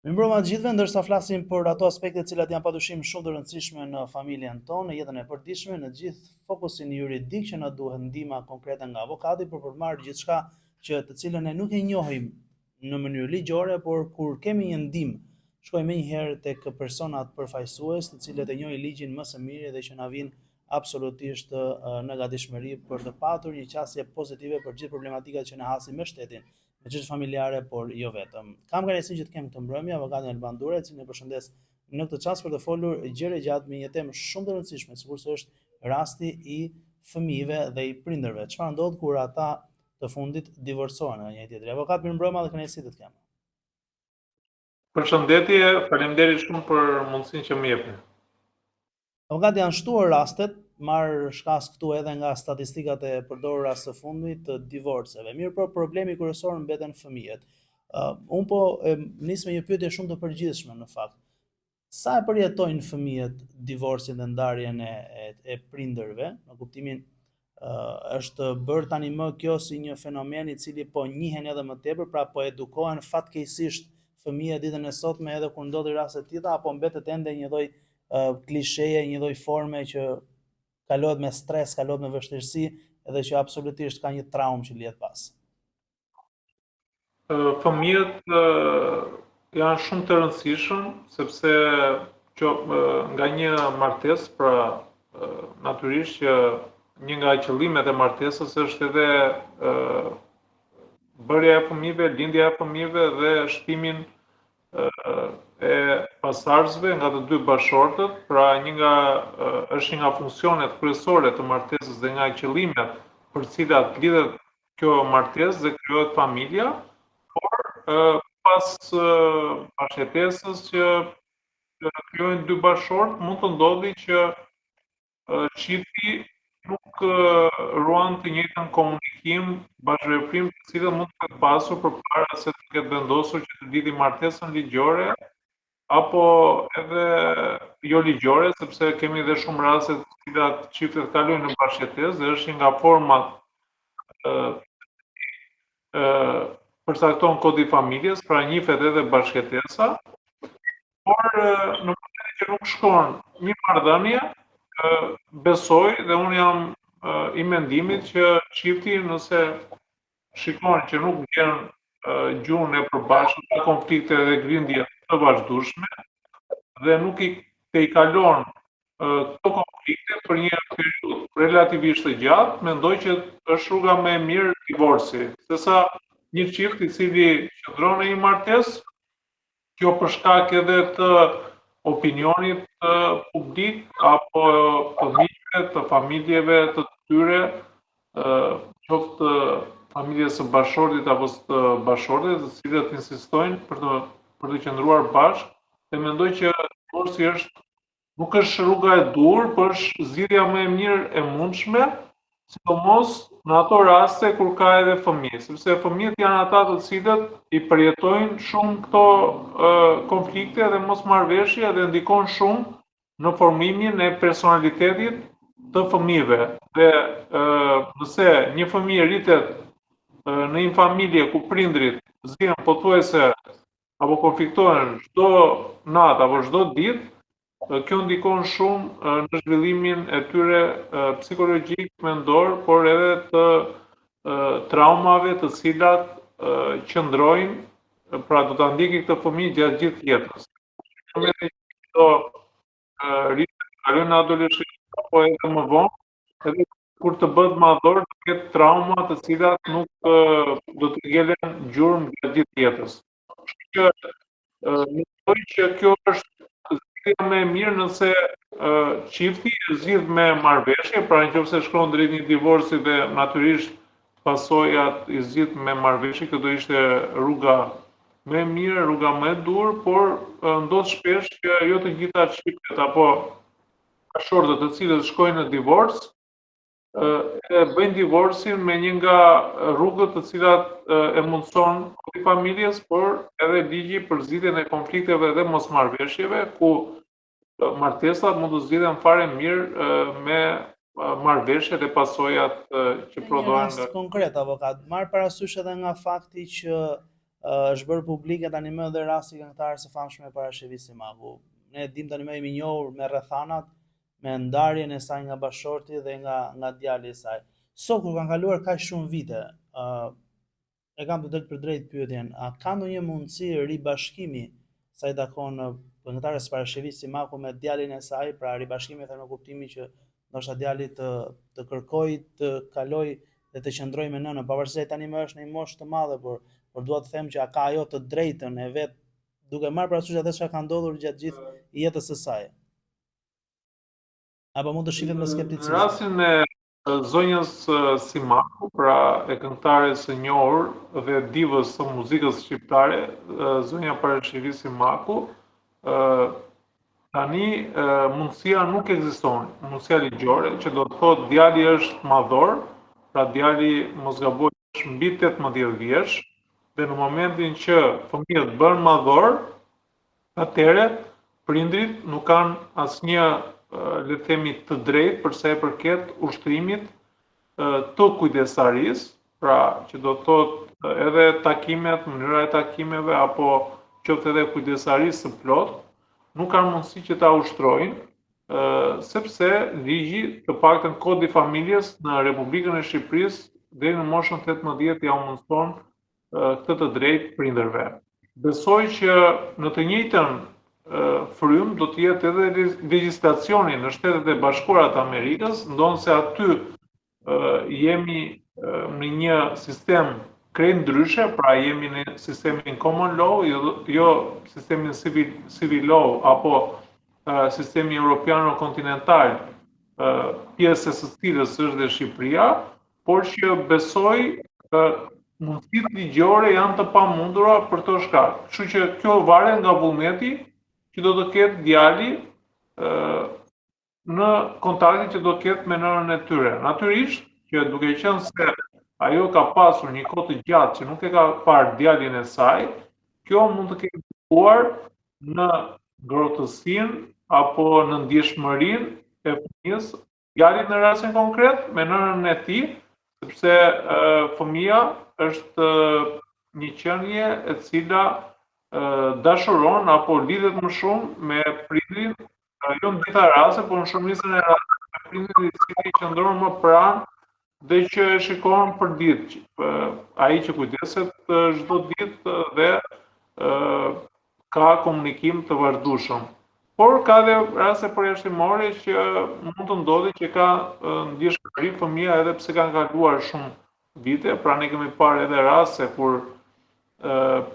Mirëmbrëma të gjithëve, ndërsa flasim për ato aspekte të cilat janë padyshim shumë të rëndësishme në familjen tonë, në jetën e përditshme, në gjithë fokusin juridik që na duhet ndihma konkrete nga avokati për përmarrë gjithçka që të cilën ne nuk e njohim në mënyrë ligjore, por kur kemi një ndihmë, shkojmë menjëherë tek personat përfaqësues, të cilët e njohin ligjin më së miri dhe që na vinë absolutisht në gatishmëri për të patur një qasje pozitive për gjithë problematikat që ne hasim me shtetin me çështje familjare, por jo vetëm. Kam kënaqësinë që të kem këtë mbrëmje avokatin Elban Dure, i cili ne përshëndes në këtë çast për të folur gjëre gjatë me një temë shumë të rëndësishme, sikurse është rasti i fëmijëve dhe i prindërve. Çfarë ndodh kur ata të fundit divorcohen nga njëri tjetri? Avokat, mirëmbrëma dhe kënaqësi të të kem. Përshëndetje, faleminderit shumë për mundësinë që më jepni. Avokat, janë shtuar rastet, marr shkas këtu edhe nga statistikat e përdorura së fundit të divorceve. Mirë, por problemi kryesor mbeten fëmijët. Un po nis me një pyetje shumë të përgjithshme në fakt. Sa e përjetojnë fëmijët divorcin dhe ndarjen e prindërve, në kuptimin është bërë tani më kjo si një fenomen i cili po njihen edhe më tepër, pra po edukohen fatkeqësisht fëmijët ditën e sotme edhe kur ndodhin raste të tilla, apo mbetet ende një lloj klisheje, një lloj forme që kalohet me stres, kalohet me vështirësi edhe që absolutisht ka një traumë që lihet pas. Fëmijët janë shumë të rëndësishëm sepse nga një martesë, pra natyrisht që një nga qëllimet e martesës është edhe bërja e fëmijëve, lindja e fëmijëve dhe shtimin e pasardhësve nga të dy bashkëshortët, pra është një nga funksionet kryesore të martesës dhe nga qëllimet për cilat lidhet kjo martesë dhe krijohet familja, por pas bashkëtesës që krijojnë dy bashkëshort, mund të ndodhi që çifti nuk ruan të njëjtën komunikim, bashkëveprim, të cilët mund të ketë pasur përpara se të ketë vendosur që të lidhin martesën ligjore apo edhe jo ligjore, sepse kemi edhe shumë raste të cilat çiftet kalojnë në bashkëtesë dhe është një nga format përcakton kodi familjes, pra njihet edhe bashkëtesa, por në momentin që nuk shkon një marrëdhënie, besoj dhe unë jam i mendimit që çifti nëse shikon që nuk gjen gjuhën e përbashkët, ka konflikte dhe grindje të vazhdueshme dhe nuk i kalon këto konflikte për një periudhë relativisht të gjatë, mendoj që është rruga më e mirë divorci, sesa një çift i cili qëndron në një martesë, kjo për shkak edhe të opinionit publik apo të miqve, të familjeve të tyre, qoftë familjes së bashkëshortit apo së bashkëshortes, të cilët insistojnë për të qëndruar bashkë, dhe mendoj që divorci nuk është rruga e dur, por është zgjidhja më e mirë e mundshme, sidomos në ato raste kur ka edhe fëmijë, sepse fëmijët janë ata të cilët i përjetojnë shumë këto konflikte dhe mosmarrveshje dhe ndikon shumë në formimin e personalitetit të fëmijëve. Dhe nëse një fëmijë rritet në një familje ku prindrit zihen pothuajse apo konfliktohen çdo natë apo çdo ditë, kjo ndikon shumë në zhvillimin e tyre psikologjik, mendor, por edhe të traumave të cilat qëndrojnë, pra do ta ndjeki këtë fëmijë gjatë gjithë jetës. Në momentin që do rritet, kalojnë në adoleshencë apo edhe më vonë, edhe kur të bëhet madhor, do ketë trauma të cilat nuk do të ngelen gjurmë gjatë gjithë jetës. Kështu që mendoj që kjo është zgjidhja më e mirë nëse çifti zgjidh me marrëveshje, pra nëse shkon drejt një divorci dhe natyrisht pasojat i zgjidh me marrëveshje, kjo do ishte rruga më e mirë, rruga më e dur, por ndodh shpesh që jo të gjitha çiftet apo bashkëshortët të cilët shkojnë në divorc e bëjnë divorcin me një nga rrugët të cilat e mundson kodi familjes, por edhe ligji për zgjidhjen e konflikteve dhe mosmarrveshjeve, ku martesat mund të zgjidhen fare mirë me marrëveshjet e pasojat që Në një prodhohen rast nga. konkret, avokat, marr parasysh edhe nga fakti që është bërë publike tani më edhe rasti këngëtarës së famshme Parashevi Simaku. Ne dim tani më jemi njohur me rrethanat, me ndarjen e saj nga bashorti dhe nga djali i saj. Sot kur kanë kaluar kaq shumë vite, e kam të drejtë për drejt pyetjen, a ka ndonjë mundësi ribashkimi sa i takon këngëtarës Parashevi Simaku me djalin e saj, pra ribashkimi them në kuptimin që ndoshta djali të kërkoj të kaloj dhe të qëndroj me nënën, pavarësisht se tani më është në një moshë të madhe, por dua të them që a ka ajo të drejtën e vet, duke marrë parasysh atë çka ka ndodhur gjatë gjithë jetës së saj. Apo mund të shihet me Në skepticizëm. rastin e zonjës Simaku, pra e këngëtares së njohur dhe divës së muzikës shqiptare, zonja Parashevi Simaku, tani mundësia nuk ekziston, mundësia ligjore, që do të thotë djali është madhor, pra djali mos gaboj është mbi 18 vjeç, dhe në momentin që fëmijët bën madhor, atëherë prindrit nuk kanë asnjë le të themi të drejtë për sa i përket ushtrimit të kujdesarisë, pra që do të thotë edhe takimet, mënyra e takimeve apo qoftë edhe kujdesarisë së plotë, nuk kanë mundësi që ta ushtrojnë, sepse ligji, të paktën kodi familjes në Republikën e Shqipërisë deri në moshën 18 ja mundson këtë të drejtë prindërve. Besoj që në të njëjtën frym do të jetë edhe legjislacioni në Shtetet e Bashkuara të Amerikës, ndonse aty jemi në një sistem krejt ndryshe, pra jemi në sistemin common law, jo sistemin civil law apo sistemi europiano-kontinental, pjesës së cilës është dhe Shqipëria, por që besoj mundësitë ligjore janë të pamundura për të shkak. Kështu që kjo varet nga vullneti që do të ketë djali në kontaktin që do të ketë me nënën e tyre. Natyrisht që duke qenë se ajo ka pasur një kohë të gjatë që nuk e ka parë djalin e saj, kjo mund të ketë ndikuar në ngrohtësinë apo në ndjeshmërinë e fëmijës, djalit në rastin konkret me nënën e tij, sepse fëmia është një qenie e cila dashuron apo lidhet më shumë me prindin, jo në gjitha raste, por në shumicën e rasteve me prindin i cili qëndron më pranë dhe që e shikon për ditë, ai që kujdeset çdo ditë dhe ka komunikim të vazhdueshëm. Por ka dhe raste përjashtimore që mund të ndodhi që ka ndjeshmëri fëmia edhe pse kanë kaluar shumë vite, pra ne kemi parë edhe raste kur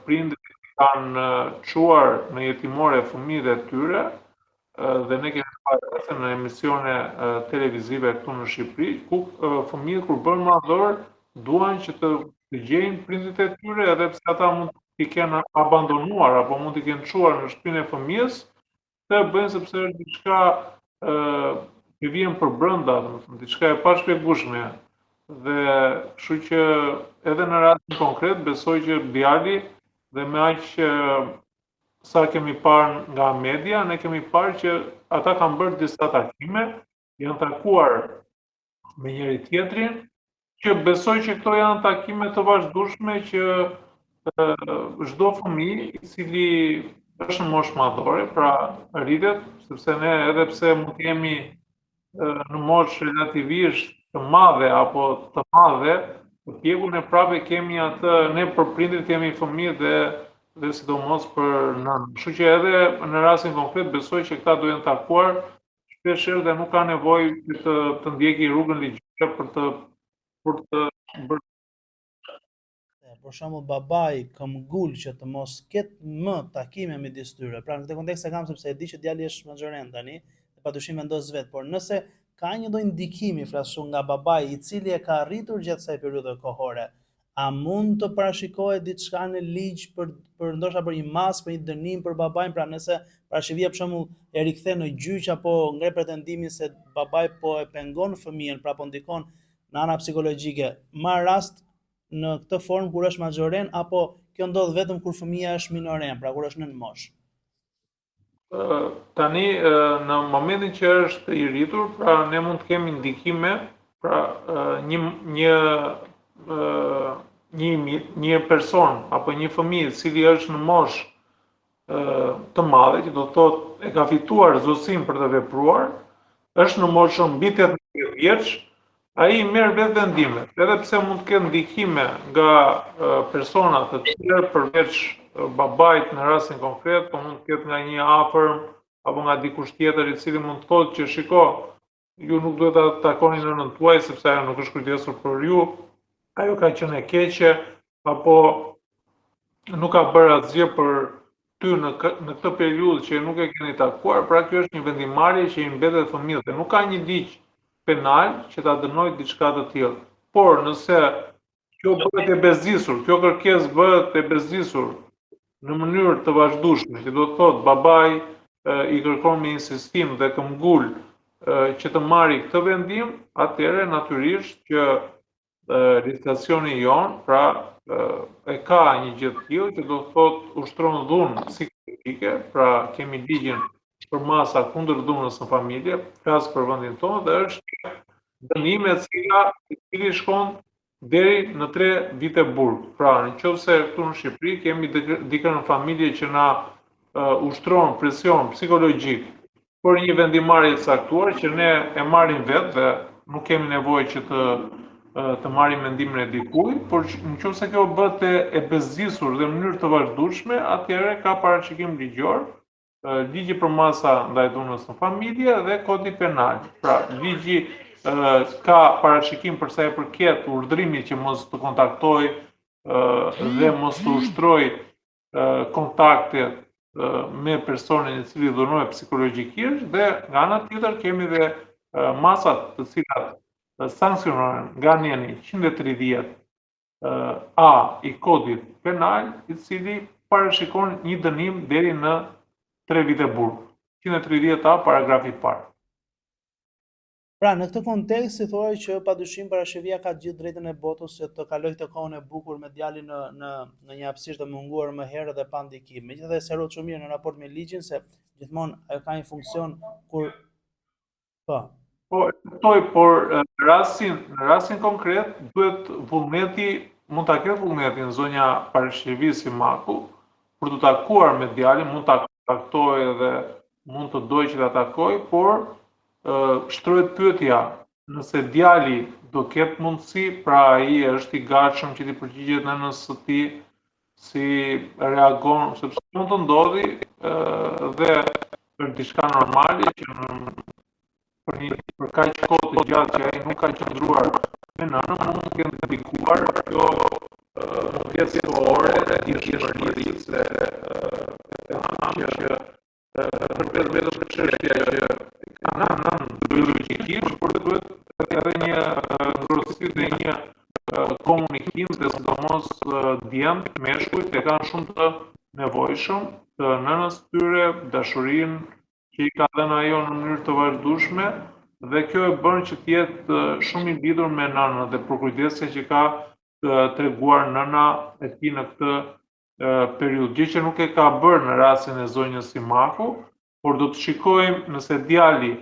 prindrit kanë çuar në jetimore fëmijët e tyre, dhe ne kemi parë në emisione televizive këtu në Shqipëri, ku fëmijët kur bën madhor duan që të gjejnë prindrit e tyre, edhe pse ata mund t'i kenë abandonuar apo mund t'i kenë çuar në shtëpinë e fëmijës, të bëjnë sepse është diçka që vjen për brenda, domethënë diçka e pashpjegueshme. Dhe kështu që edhe në rastin konkret besoj që djali dhe me aq sa kemi parë nga media, ne kemi parë që ata kanë bërë disa takime, janë takuar me njëri tjetrin, që besoj që këto janë takime të vazhdueshme që çdo fëmijë i cili është në moshë madhore, pra rritet, sepse ne edhe pse mund të jemi në moshë relativisht të madhe apo të madhe, të pjekur ne prapë kemi atë, ne për prindrit jemi fëmijë dhe sidomos për nënën. Kështu që edhe në rastin konkret besoj që këta do jenë takuar shpeshherë dhe nuk ka nevojë që të ndjeki rrugën ligjore për të bërë. Për shembull babai këmbgul që të mos ketë më takime midis tyre. Pra në këtë kontekst e kam sepse e di që djali është maxoren tani, dhe padyshim vendos vet, por nëse ka një lloj ndikimi flasur nga babai i cili e ka arritur gjatë kësaj periudhe kohore, a mund të parashikohet diçka në ligj për ndoshta për një mas, për një dënim për babain, pra nëse Parashevia për shembull e rikthen në gjyq apo ngre pretendimin se babai po e pengon fëmijën, pra po ndikon në ana psikologjike, marr rast në këtë formë kur është maxoren apo kjo ndodh vetëm kur fëmia është minoren, pra kur është nën moshë? Tani në momentin që është i rritur, pra ne mund të kemi ndikime, pra një një person apo një fëmijë i cili është në moshë të madhe, që do të thotë e ka fituar zotësinë për të vepruar, është në moshën mbi 18 vjeç, ai merr vetë vendimet, edhe pse mund të ketë ndikime nga persona të tjerë përveç babait në rastin konkret, po mund të ketë nga një afërm apo nga dikush tjetër i cili mund të thotë që shiko, ju nuk duhet ta takoni nënën tuaj sepse ajo nuk është kujdesur për ju, ajo ka qenë e keqe, apo nuk ka bërë asgjë për ty në këtë periudhë që nuk e keni takuar, pra kjo është një vendimarrje që i mbetet fëmijët dhe nuk ka një ligj penal që ta dënojë diçka të tillë. Por nëse kjo bëhet e bezdisur, kjo kërkesë bëhet e bezdisur në mënyrë të vazhdueshme, që do të thotë babai i kërkon me insistim dhe këmbgul që të marrë këtë vendim, atëherë natyrisht që legislacioni jon, pra e ka një gjë të tillë që do të thotë ushtron dhunë psikologjike, pra kemi ligjin për masa kundër dhunës në familje, flas për vendin tonë dhe është dënim e cili shkon deri në 3 vite burg. Pra, nëse këtu në Shqipëri kemi dikën në familje që na ushtron presion psikologjik për një vendimarrje të caktuar që ne e marrim vetë dhe nuk kemi nevojë që të marrim mendimin e dikujt, por nëse kjo bëhet e bezdisur dhe në mënyrë të vazhdueshme, atëherë ka parashikim ligjor, ligji për masa ndaj dhunës në familje dhe kodi penal. Pra, ligji ka parashikim për sa i përket urdhërimit që mos të kontaktoj dhe mos të ushtroj kontakte me personin i cili dhunohet psikologjikisht dhe nga ana tjetër kemi dhe masat të cilat sankcionohen nga neni 130 A i kodit penal, i cili parashikon një dënim deri në 3 vite burg. 130 A paragrafi i parë. Pra, në këtë kontekst, si thuaj që padyshim Parashevia ka gjithë drejtën e botës që të kaloj këtë kohën e bukur me djalin në një hapësirë të munguar më herë dhe pa ndikim. Megjithatë, serot shumë mirë në raport me ligjin se gjithmonë ajo ka një funksion kur po. Po, por në rastin konkret duhet vullneti, mund ta ketë vullnetin zonja Parashevi Simaku për të takuar me djalin, mund ta kontaktojë dhe mund të dojë që ta takojë, por shtrohet pyetja, nëse djali do ketë mundësi, pra ai është i gatshëm që t'i përgjigjet nënës së tij, si reagon, sepse mund të ndodhi dhe për diçka normale që për kaq kohë të gjatë që ai nuk ka qëndruar me nënën, mund të ketë ndikuar kjo pjesëore e ditëshmërisë se përveç vetëm çështja që nën biologjikisht, por duhet edhe një ngrohtësi dhe një komunikim dhe sidomos djemt, meshkujt e kanë shumë të nevojshëm të nënës tyre, dashurinë që i ka dhënë ajo në mënyrë të vazhdueshme dhe kjo e bën që të jetë shumë i lidhur me nënën dhe për kujdesja që ka treguar nëna e tij në këtë periudhë, gjë që nuk e ka bërë në rastin e zonjës Simaku, por do të shikojmë nëse djali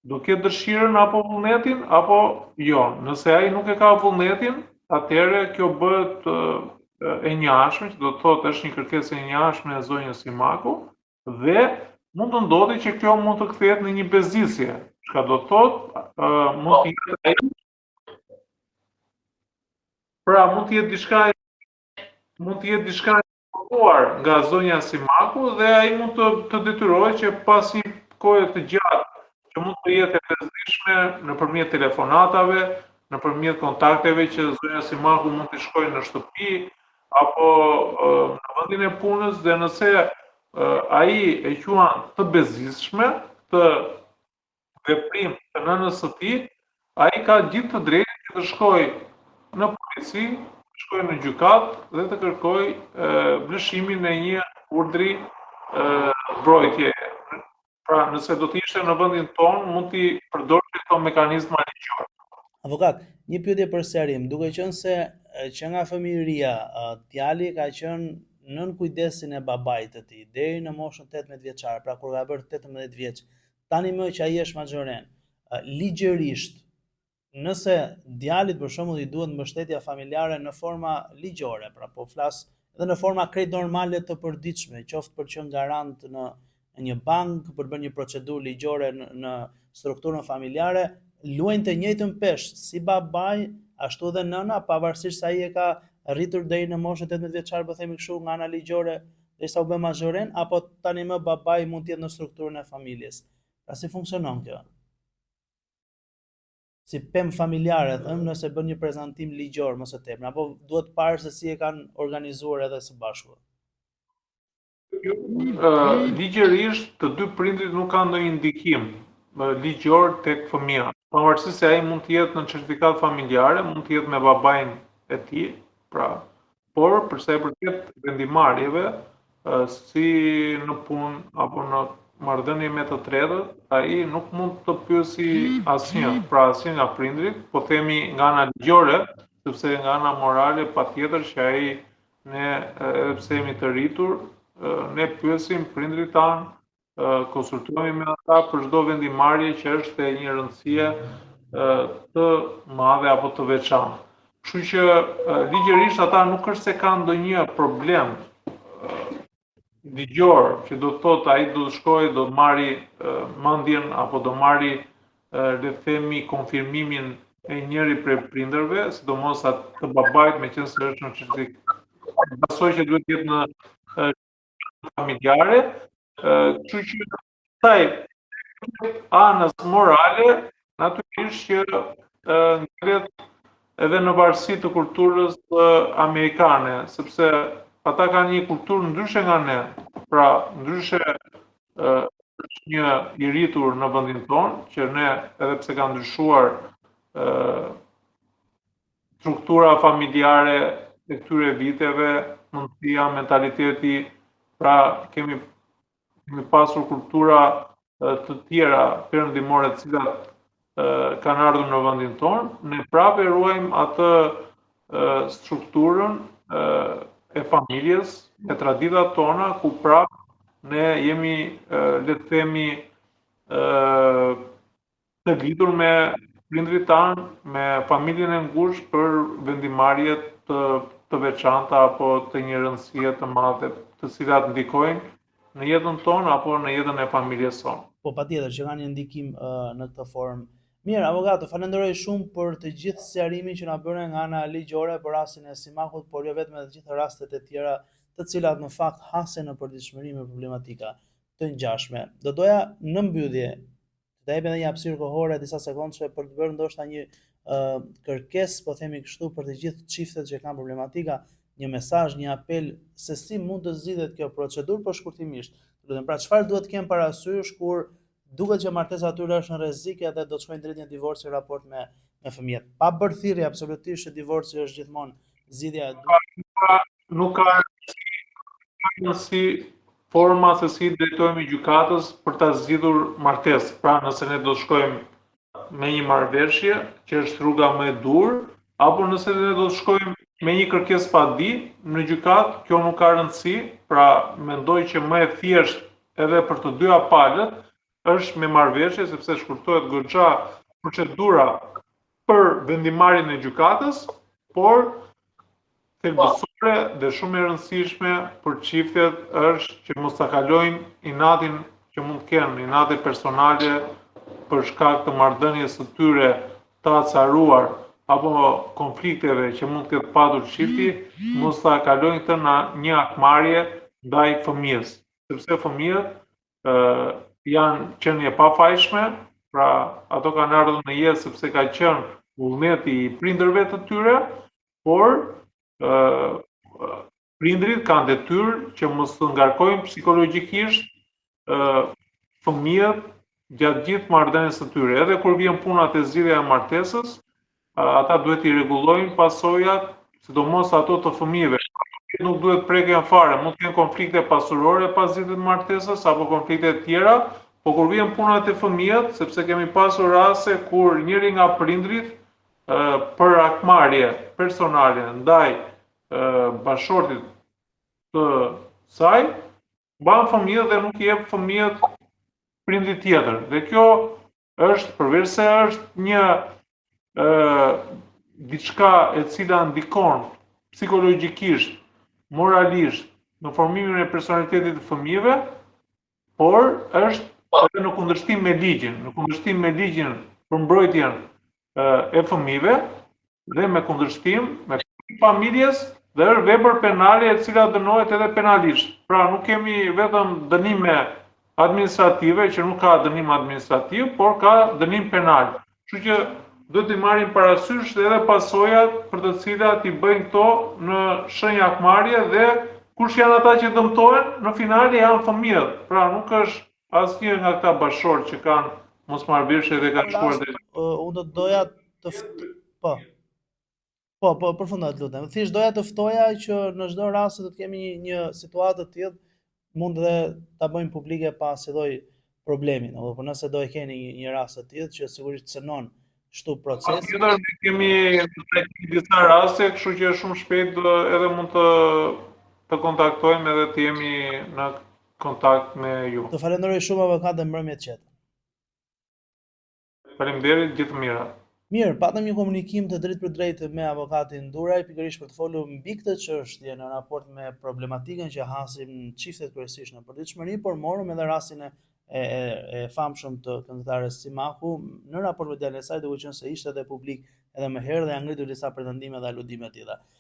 do ketë dëshirën apo vullnetin apo jo. Nëse ai nuk e ka vullnetin, atëherë kjo bëhet e njashme, që do të thotë është një kërkesë e njashme e zonjës Simaku dhe mund të ndodhi që kjo mund të kthehet në një bezdisje. Çka do të thotë mund të jetë ai. Pra mund të jetë diçka e kërkuar nga zonja Simaku dhe ai mund të detyrohet që pas një kohe të gjatë që mund të jetë e bezdishme nëpërmjet telefonatave, nëpërmjet kontakteve që zonja Simaku mund të shkojë në shtëpi apo në vendin e punës, dhe nëse ai e quan të bezdishme të veprim të nënës së tij, ai ka gjithë të drejtë që të shkojë në polici, të shkojë në gjykatë dhe të kërkojë vlefshimin e një urdhri mbrojtje. Pra, nëse do të ishte në vendin tonë, mund t'i përdorë këto mekanizma ligjore. Avokat, një pyetje për serim, duke qenë se që nga fëmijëria djali ka qenë nën kujdesin e babait të tij deri në moshën 18 vjeçare, pra kur ka bërë 18 vjeç, tani më që ai është majoren, ligjërisht nëse djalit për shembull i duhet mbështetja familjare në forma ligjore, pra po flas edhe në forma krejt normale të përditshme, qoftë për qenë garant në një bank, për bërë një procedurë ligjore në strukturën familjare, luajnë të njëjtën peshë si babai, ashtu dhe nëna, pavarësisht se ai e ka rritur deri në moshën 18 vjeçar, po themi kështu, nga ana ligjore, derisa u bë mazhoren, apo tani më babai mund të jetë në strukturën e familjes. Pra si funksionon kjo? Si pemë familjare, thëmë, nëse bën një prezantim ligjor më së tepër, apo duhet parë se si e kanë organizuar edhe së bashku. Ligjërisht të dy prindrit nuk kanë ndonjë ndikim ligjor tek fëmia. Pavarësisht se ai mund të jetë në certifikat familjare, mund të jetë me babain e tij, pra, por për sa i përket vendimarrjeve, si në punë apo në marrëdhënie me të tretët, ai nuk mund të pyesi asnjë, pra asnjë nga prindrit, po themi nga ana ligjore, sepse nga ana morale patjetër që ai ne edhe pse jemi të rritur, ne pyesim prindrit tanë, konsultohemi me ata për çdo vendimarrje që është e një rëndësie të madhe apo të veçantë. Kështu që ligjërisht ata nuk është se kanë ndonjë problem ligjor që do të thotë ai do të shkojë, do të marri mendjen apo do marri le të themi konfirmimin e njëri prej prindërve, sidomos atë të babait, meqense është në çështje. Besoj që duhet të jetë në familjare, kështu që taj anës morale, natyrisht që ngrihet edhe në varësi të kulturës amerikane, sepse ata kanë një kulturë ndryshe nga ne, pra ndryshe është një i rritur në vendin tonë, që ne edhe pse ka ndryshuar struktura familjare e këtyre viteve, mundësia, mentaliteti, pra kemi pasur kultura të tjera perëndimore të cilat kanë ardhur në vendin tonë, ne prapë ruajmë atë strukturën e familjes, e traditat tona, ku prapë ne jemi, le të themi, të lidhur me prindrit tanë, me familjen e ngushtë për vendimarrje të veçanta apo të një rëndësie të madhe, të cilat ndikojnë në jetën tonë apo në jetën e familjes sonë. Po patjetër që kanë një ndikim në këtë formë. Mirë, avokato, falenderoj shumë për të gjithë sqarimin që na bëre nga ana ligjore për rastin e Simakut, por jo vetëm edhe të gjitha rastet e tjera të cilat në fakt hasen në përditshmëri me problematika të ngjashme. Do doja në mbyllje të jap edhe një hapësirë kohore disa sekondëshe për të bërë ndoshta një kërkesë, po themi kështu, për të gjithë çiftet që kanë problematika, një mesazh, një apel se si mund të zgjidhet kjo procedurë, por shkurtimisht. Lutem, pra çfarë duhet të kemë parasysh kur duket që martesa atyre është në rrezik edhe do të shkojnë drejt një divorci raport me fëmijët. Pa bërë thirrje absolutisht që divorci është gjithmonë zgjidhja e duhur. Nuk ka si forma se si drejtohemi gjykatës për ta zgjidhur martesë. Pra, nëse ne do të shkojmë me një marrëveshje, që është rruga më e dur, apo nëse ne do të shkojmë me një kërkesë pa di në gjykatë, kjo nuk ka rëndësi. Pra, mendoj që më e thjeshtë edhe për të dyja palët është me marrëveshje, sepse shkurtohet goxha procedura për vendimarrjen e gjykatës, por thelbësore dhe shumë e rëndësishme për çiftet është që mos ta kalojnë inatin që mund të kenë, inate personale për shkak të marrëdhënies së tyre të acaruar apo konflikteve që mund të ketë patur çifti, mos ta kalojnë këtë në një akmarrje ndaj fëmijës, sepse fëmijët janë qenie pafajshme, pra ato kanë ardhur në jetë sepse ka qenë vullneti i prindërve të tyre, por prindrit kanë detyrë që mos të ngarkojnë psikologjikisht fëmijët gjatë gjithë marrëdhënies së tyre. Edhe kur vjen puna te zgjidhja e martesës, ata duhet i rregullojnë pasojat, sidomos ato të fëmijëve. Nuk duhet preken fare, mund të kenë konflikte pasurore pas zgjidhjes martesës apo konflikte të tjera, por kur vjen puna te fëmijët, sepse kemi pasur raste kur njëri nga prindrit për akmarrje personale ndaj bashortit të saj, mban fëmijët dhe nuk i jep fëmijët prindit tjetër. Dhe kjo është, përveç se është një diçka e cila ndikon psikologjikisht, moralisht në formimin e personalitetit të fëmijëve, por është edhe në kundërshtim me ligjin për mbrojtjen e fëmijëve dhe me kundërshtim me familjes dhe është vepër penale e cila dënohet edhe penalisht. Pra nuk kemi vetëm dënime administrative, që nuk ka dënim administrativ, por ka dënim penal. Kështu që do t'i marrim parasysh edhe pasojat për të cilat i bëjnë këto në shenjakmarrje dhe kush janë ata që dëmtohen, në finale janë fëmijët. Pra nuk është asnjë nga këta bashkëshortë që kanë mosmarrëveshje dhe kanë shkuar deri. Unë do doja të po, përfundoj të lutem. Thjesht doja të ftoja që në çdo rast do të kemi një situatë të tillë, mund dhe ta bëjmë publike pa asnjë problemin, apo po nëse do e keni një rast të tillë që sigurisht cënon kështu procesi. Patjetër ne kemi disa raste, kështu që shumë shpejt edhe mund të kontaktojmë edhe të jemi në kontakt me ju. Të falenderoj shumë avokat dhe mbrëmje të qetë. Faleminderit, gjithë të mira. Mirë, patëm një komunikim të drejtë për drejtë me avokatin Duraj, pikërisht për të folur mbi këtë çështje në raport me problematikën që hasim çiftet kryesisht në përditshmëri, por morëm edhe rastin e famshëm të këngëtares Simaku në raport me djalin e saj, duke qenë se ishte edhe publik edhe më herë dhe janë ngritur disa pretendime dhe aludime të tilla.